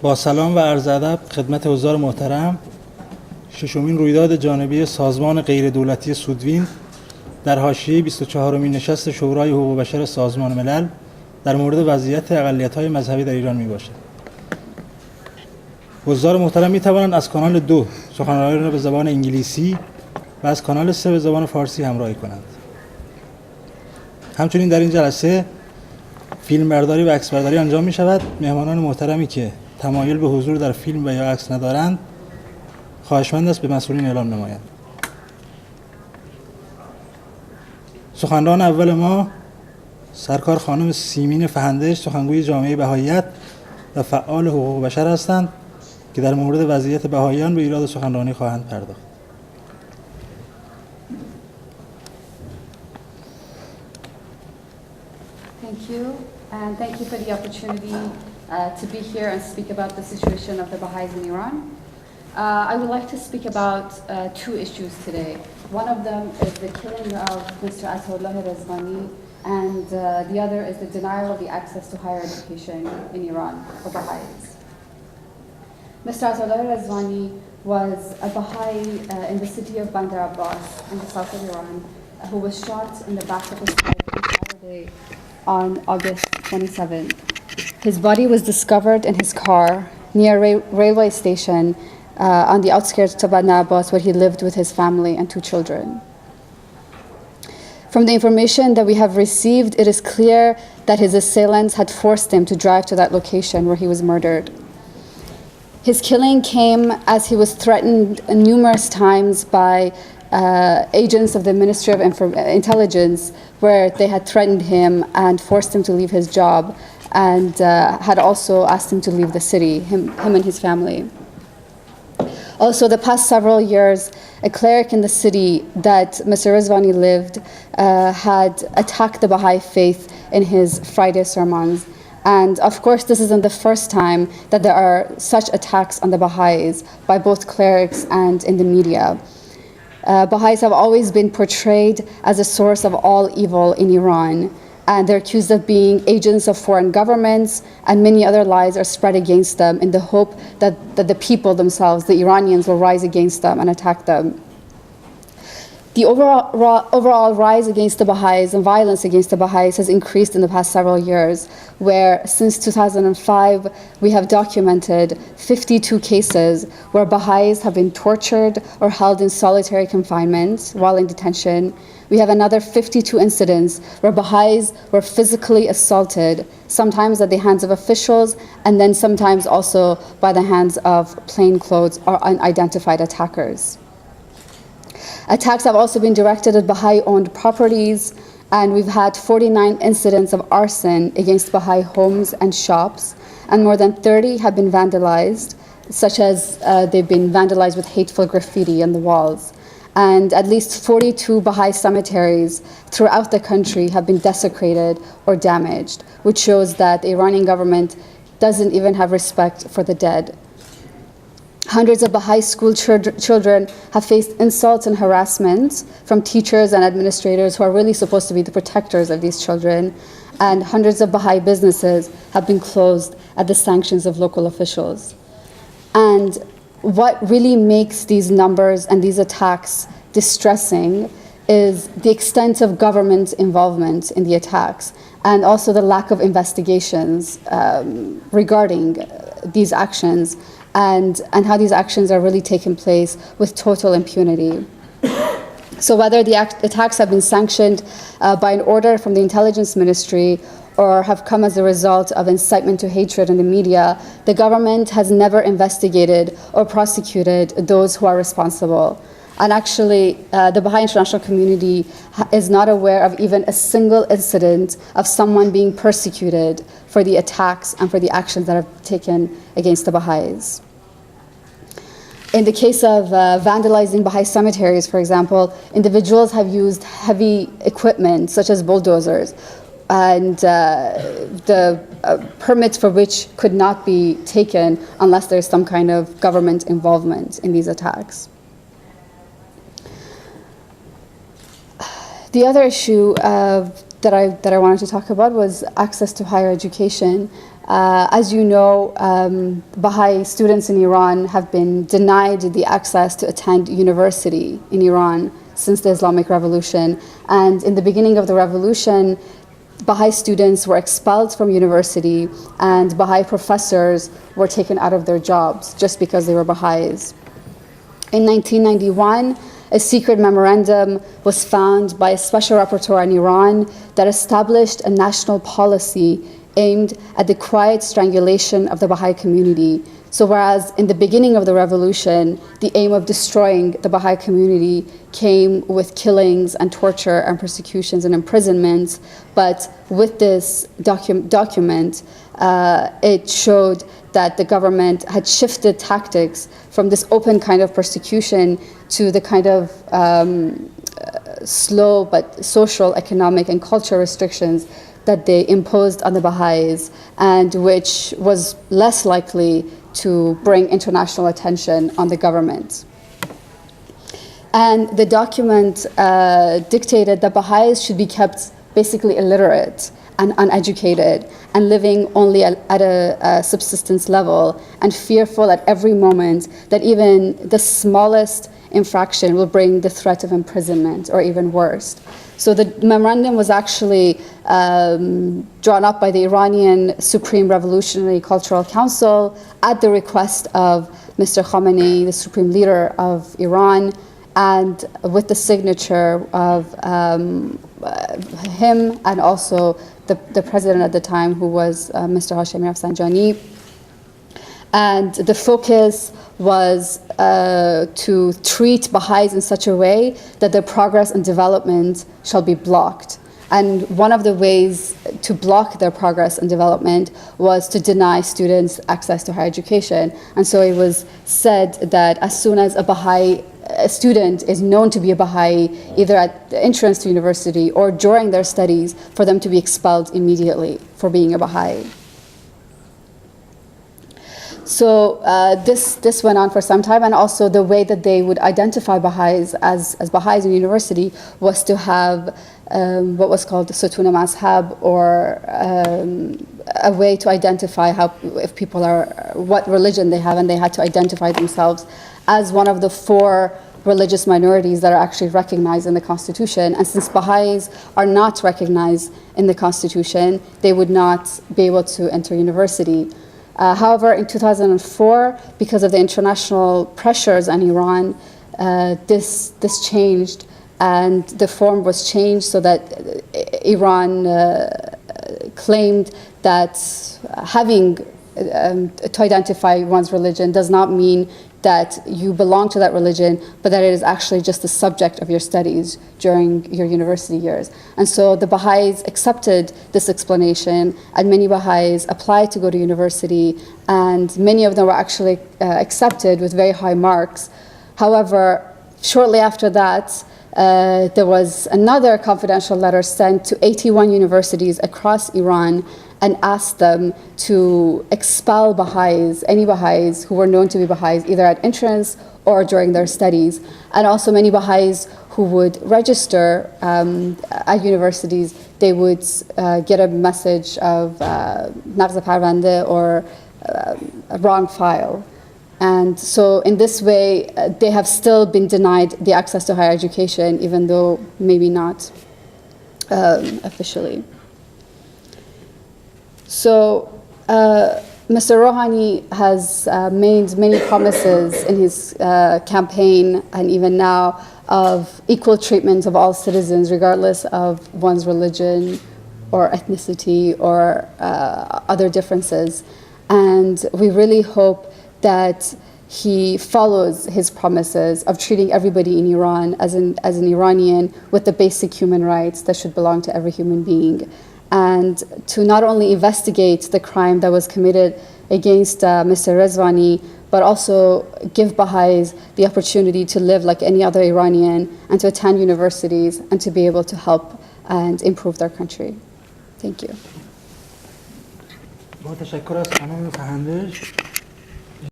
با سلام و عرض ادب خدمت حضار محترم، ششمین رویداد جانبی سازمان غیر دولتی سودویند در حاشیه 24مین نشست شورای حقوق بشر سازمان ملل در مورد وضعیت اقلیت‌های مذهبی در ایران میباشد. حضار محترم میتوانند از کانال 2 سخنرانی را به زبان انگلیسی و از کانال 3 به زبان فارسی همراهی کنند. همچنین در این جلسه فیلم برداری و عکس برداری انجام می شود. مهمانان محترمی که تمایل به حضور در فیلم و یا عکس ندارند خواهشمند است به مسئولین اعلام نمایند. سخنران اول ما سرکار خانم سیمین فهندج، سخنگوی جامعه بهائیت و فعال حقوق بشر هستند که در مورد وضعیت بهائیان به ایراد سخنرانی خواهند پرداخت. Thank you, and thank you for the opportunity to be here and speak about the situation of the Bahais in Iran. I would like to speak about two issues today. One of them is the killing of Mr. Atollah Rezvani, and the other is the denial of the access to higher education in Iran for Bahais. Mr. Atollah Rezvani was a Bahai in the city of Bandar Abbas in the south of Iran who was shot in the back of his head on Saturday on August 27th. His body was discovered in his car near a railway station on the outskirts of Bandar Abbas, where he lived with his family and two children. From the information that we have received, it is clear that his assailants had forced him to drive to that location where he was murdered. His killing came as he was threatened numerous times by agents of the Ministry of Intelligence, where they had threatened him and forced him to leave his job, and had also asked him to leave the city, him and his family. Also, the past several years, a cleric in the city that Mr. Rezvani lived had attacked the Baha'i faith in his Friday sermons. And of course, this isn't the first time that there are such attacks on the Baha'is by both clerics and in the media. Baha'is have always been portrayed as a source of all evil in Iran, and they're accused of being agents of foreign governments, and many other lies are spread against them in the hope that the people themselves, the Iranians, will rise against them and attack them. The overall rise against the Baha'is and violence against the Baha'is has increased in the past several years, where since 2005 we have documented 52 cases where Baha'is have been tortured or held in solitary confinement while in detention. We have another 52 incidents where Baha'is were physically assaulted, sometimes at the hands of officials and then sometimes also by the hands of plainclothes or unidentified attackers. Attacks have also been directed at Baha'i-owned properties, and we've had 49 incidents of arson against Baha'i homes and shops, and more than 30 have been vandalized, such as they've been vandalized with hateful graffiti on the walls. And at least 42 Baha'i cemeteries throughout the country have been desecrated or damaged, which shows that the Iranian government doesn't even have respect for the dead. Hundreds of Baha'i school children have faced insults and harassment from teachers and administrators who are really supposed to be the protectors of these children, and hundreds of Baha'i businesses have been closed at the sanctions of local officials. And what really makes these numbers and these attacks distressing is the extent of government involvement in the attacks, and also the lack of investigations regarding these actions, and how these actions are really taking place with total impunity. So whether the attacks have been sanctioned by an order from the intelligence ministry or have come as a result of incitement to hatred in the media, the government has never investigated or prosecuted those who are responsible. And actually, the Baha'i international community is not aware of even a single incident of someone being persecuted for the attacks and for the actions that are taken against the Baha'is. In the case of vandalizing Baha'i cemeteries, for example, individuals have used heavy equipment such as bulldozers, and the permits for which could not be taken unless there's some kind of government involvement in these attacks. The other issue that I wanted to talk about was access to higher education. As you know, Baha'i students in Iran have been denied the access to attend university in Iran since the Islamic Revolution. And in the beginning of the revolution, Baha'i students were expelled from university and Baha'i professors were taken out of their jobs just because they were Baha'is. In 1991, a secret memorandum was found by a special rapporteur in Iran that established a national policy aimed at the quiet strangulation of the Baha'i community. So whereas in the beginning of the revolution, the aim of destroying the Baha'i community came with killings and torture and persecutions and imprisonments, but with this document, it showed that the government had shifted tactics from this open kind of persecution to the kind of slow but social, economic, and cultural restrictions that they imposed on the Baha'is, and which was less likely to bring international attention on the government. And the document dictated that Baha'is should be kept basically illiterate and uneducated and living only at a subsistence level and fearful at every moment that even the smallest infraction will bring the threat of imprisonment or even worse. So the memorandum was actually drawn up by the Iranian Supreme Revolutionary Cultural Council at the request of Mr. Khamenei, the Supreme Leader of Iran, and with the signature of him and also the president at the time, who was Mr. Hashemi Rafsanjani. And the focus was to treat Baha'is in such a way that their progress and development shall be blocked. And one of the ways to block their progress and development was to deny students access to higher education. And so it was said that as soon as a student is known to be a Baha'i, either at the entrance to university or during their studies, for them to be expelled immediately for being a Baha'i. So this went on for some time, and also the way that they would identify Baha'is as Baha'is in university was to have what was called the Sutun Mazhab, or a way to identify if people are, what religion they have, and they had to identify themselves as one of the 4 religious minorities that are actually recognized in the Constitution. And since Baha'is are not recognized in the Constitution, they would not be able to enter university. However, in 2004, because of the international pressures on Iran, this changed, and the form was changed so that Iran claimed that having to identify one's religion does not mean that you belong to that religion, but that it is actually just the subject of your studies during your university years. And so the Baha'is accepted this explanation, and many Baha'is applied to go to university, and many of them were actually accepted with very high marks. However, shortly after that, there was another confidential letter sent to 81 universities across Iran and asked them to expel Baha'is, any Baha'is who were known to be Baha'is, either at entrance or during their studies. And also many Baha'is who would register at universities, they would get a message of naqz parvande, or a wrong file. And so in this way, they have still been denied the access to higher education, even though maybe not officially. So Mr. Rouhani has made many promises in his campaign, and even now, of equal treatment of all citizens, regardless of one's religion or ethnicity or other differences. And we really hope that he follows his promises of treating everybody in Iran as an Iranian with the basic human rights that should belong to every human being, and to not only investigate the crime that was committed against Mr. Rezvani, but also give Baha'is the opportunity to live like any other Iranian and to attend universities and to be able to help and improve their country. Thank you. با تشکر از خانم فهندج.